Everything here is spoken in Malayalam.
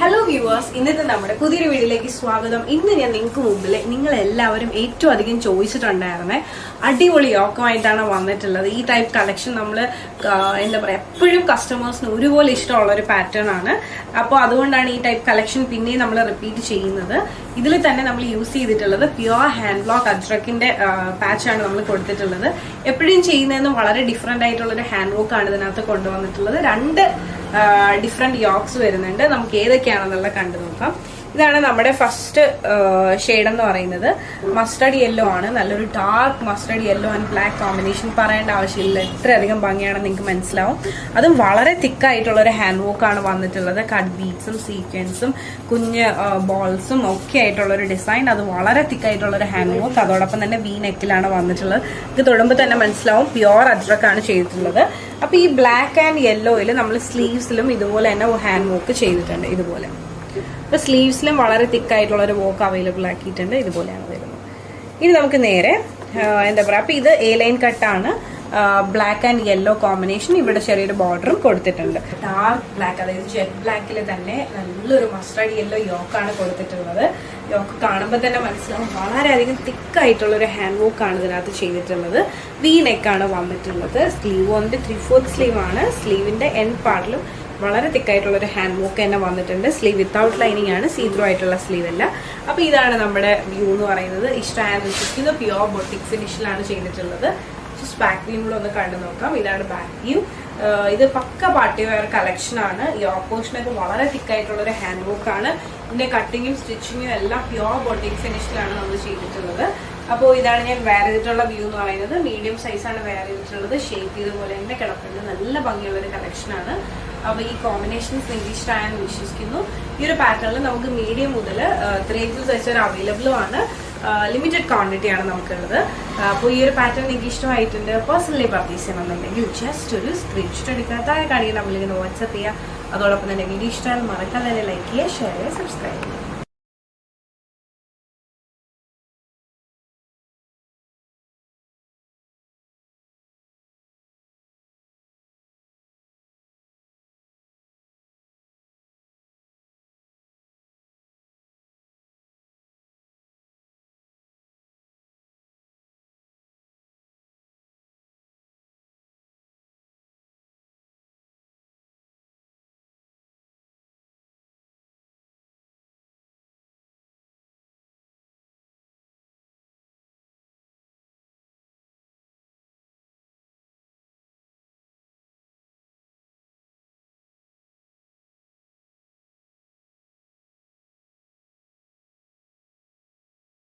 ഹലോ വ്യൂവേഴ്സ്, ഇന്നത്തെ നമ്മുടെ പുതിയൊരു വീഡിയോയിലേക്ക് സ്വാഗതം. ഇന്ന് ഞാൻ നിങ്ങൾക്ക് മുമ്പിൽ നിങ്ങളെല്ലാവരും ഏറ്റവും അധികം ചോദിച്ചിട്ടുണ്ടായിരുന്നേ അടിപൊളി യോക്കമായിട്ടാണ് വന്നിട്ടുള്ളത്. ഈ ടൈപ്പ് കളക്ഷൻ നമ്മൾ എന്താ പറയുക, എപ്പോഴും കസ്റ്റമേഴ്സിന് ഒരുപോലെ ഇഷ്ടമുള്ള ഒരു പാറ്റേൺ ആണ്. അപ്പോൾ അതുകൊണ്ടാണ് ഈ ടൈപ്പ് കളക്ഷൻ പിന്നെയും നമ്മൾ റിപ്പീറ്റ് ചെയ്യുന്നത്. ഇതിൽ തന്നെ നമ്മൾ യൂസ് ചെയ്തിട്ടുള്ളത് പ്യുവർ ഹാൻഡ് ബ്ലോക്ക് അജ്രക്കിന്റെ പാച്ചാണ് നമ്മൾ കൊടുത്തിട്ടുള്ളത്. എപ്പോഴും ചെയ്യുന്നതെന്ന് വളരെ ഡിഫറെന്റ് ആയിട്ടുള്ളൊരു ഹാൻഡ് വർക്ക് ആണ് ഇതിനകത്ത് കൊണ്ടുവന്നിട്ടുള്ളത്. രണ്ട് ഡിഫറെന്റ് യോക്സ് വരുന്നുണ്ട്. നമുക്ക് ഏതൊക്കെയാണെന്നുള്ള കണ്ടു നോക്കാം. ഇതാണ് നമ്മുടെ ഫസ്റ്റ് ഷെയ്ഡ് എന്ന് പറയുന്നത്. മസ്റ്റർഡ് യെല്ലോ ആണ്. നല്ലൊരു dark mustard yellow and black combination പറയേണ്ട ആവശ്യമില്ല, എത്രയധികം ഭംഗിയാണെന്ന് നിങ്ങൾക്ക് മനസ്സിലാവും. അതും വളരെ തിക്കായിട്ടുള്ള ഒരു ഹാൻഡ് വർക്ക് ആണ് വന്നിട്ടുള്ളത്. കട്ട് ബീഡ്സും സീക്വൻസും കുഞ്ഞ് ബോൾസും ഒക്കെ ആയിട്ടുള്ള ഒരു ഡിസൈൻ. അത് വളരെ തിക്കായിട്ടുള്ള ഒരു ഹാൻഡ് വർക്ക്. അതോടൊപ്പം തന്നെ വി നെക്കിലാണ് വന്നിട്ടുള്ളത്. ഇത് തൊടുമ്പോൾ തന്നെ മനസ്സിലാവും പ്യുവർ അജ്രക്കാണ് ചെയ്തിട്ടുള്ളത്. അപ്പൊ ഈ ബ്ലാക്ക് ആൻഡ് യെല്ലോയിൽ നമ്മൾ സ്ലീവ്സിലും ഇതുപോലെ തന്നെ ഹാൻഡ് വർക്ക് ചെയ്തിട്ടുണ്ട്. ഇതുപോലെ ഇപ്പൊ സ്ലീവ്സിലും വളരെ തിക്കായിട്ടുള്ള ഒരു വർക്ക് അവൈലബിൾ ആക്കിയിട്ടുണ്ട്. ഇതുപോലെയാണ് വരുന്നത്. ഇനി നമുക്ക് നേരെ എന്താ പറയുക, അപ്പൊ ഇത് എ ലൈൻ കട്ടാണ്. Black and yellow combination. ഇവിടെ ചെറിയൊരു ബോർഡറും കൊടുത്തിട്ടുണ്ട്. ഡാർക്ക് ബ്ലാക്ക്, അതായത് ജെറ്റ് ബ്ലാക്കിൽ തന്നെ നല്ലൊരു മസ്റ്റർഡ് യെല്ലോ യോക്കാണ് കൊടുത്തിട്ടുള്ളത്. യോക്ക് കാണുമ്പോൾ തന്നെ മനസ്സിലാവും വളരെയധികം തിക്കായിട്ടുള്ള ഒരു ഹാൻഡ് വർക്ക് ആണ് ഇതിനകത്ത് ചെയ്തിട്ടുള്ളത്. വി നെക്കാണ് വന്നിട്ടുള്ളത്. സ്ലീവ് വന്നിട്ട് 3/4 സ്ലീവ് ആണ്. സ്ലീവിന്റെ എൻഡ് പാർട്ടിലും വളരെ തിക്കായിട്ടുള്ള ഒരു ഹാൻഡ് വർക്ക് തന്നെ വന്നിട്ടുണ്ട്. സ്ലീവ് വിത്തൗട്ട് ലൈനിങ് ആണ്, സീ ത്രൂ ആയിട്ടുള്ള സ്ലീവ് അല്ല. അപ്പൊ ഇതാണ് നമ്മുടെ വ്യൂ എന്ന് പറയുന്നത്. ഇഷ്ടമായെന്ന് വിശ്വസിക്കുന്നു. പ്യുവർ ബൊട്ടിക് ഫിനിഷിലാണ് ചെയ്തിട്ടുള്ളത്. ജസ്റ്റ് ബാക്ക് വ്യൂ കൂടെ ഒന്ന് കണ്ടു നോക്കാം. ഇതാണ് ബാക്ക് വ്യൂ. ഇത് പക്ക പാർട്ടി വെയർ കളക്ഷൻ ആണ്. ഈ ഓപ്പോഷനൊക്കെ വളരെ തിക്കായിട്ടുള്ള ഒരു ഹാൻഡ് വർക്ക് ആണ്. ഇതിന്റെ കട്ടിങ്ങും സ്റ്റിച്ചിങ്ങും എല്ലാം പ്യുവർ ബൊട്ടിക് ഫിനിഷിലാണ് നമ്മൾ ചെയ്തിട്ടുള്ളത്. അപ്പോൾ ഇതാണ് ഞാൻ വെയർ ചെയ്തിട്ടുള്ള വ്യൂ എന്ന് പറയുന്നത്. മീഡിയം സൈസാണ് വെയർ ചെയ്തിട്ടുള്ളത്. ഷേപ്പ് ചെയ്തപോലെ തന്നെ കിടക്കുന്നത്. നല്ല ഭംഗിയുള്ള ഒരു കളക്ഷനാണ്. അപ്പോൾ ഈ കോമ്പിനേഷൻസ് നിങ്ങൾക്ക് ഇഷ്ടമായെന്ന് വിശ്വസിക്കുന്നു. ഈ ഒരു പാറ്റേണിൽ നമുക്ക് മീഡിയം മുതൽ 3 സൈസ് വരെ അവൈലബിളും ആണ്. ലിമിറ്റഡ് ക്വാണ്ടിറ്റി ആണ് നമുക്കുള്ളത്. അപ്പോൾ ഈ ഒരു പാറ്റേൺ നിങ്ങൾക്ക് ഇഷ്ടമായിട്ടുണ്ട്, പേഴ്സണലി പർച്ചേസ് ചെയ്യണമെന്നുണ്ടെങ്കിൽ ജസ്റ്റ് ഒരു സ്ക്രീൻഷോട്ട് എടുക്കുക. താഴെ കാണിക്കുന്ന നമ്മളിങ്ങനെ വാട്സ്ആപ്പ് ചെയ്യുക. അതോടൊപ്പം തന്നെ വീഡിയോ ഇഷ്ടമായാലും മറക്കാതെ ലൈക്ക് ചെയ്യുക, ഷെയർ ചെയ്യുക, സബ്സ്ക്രൈബ് ചെയ്യുക.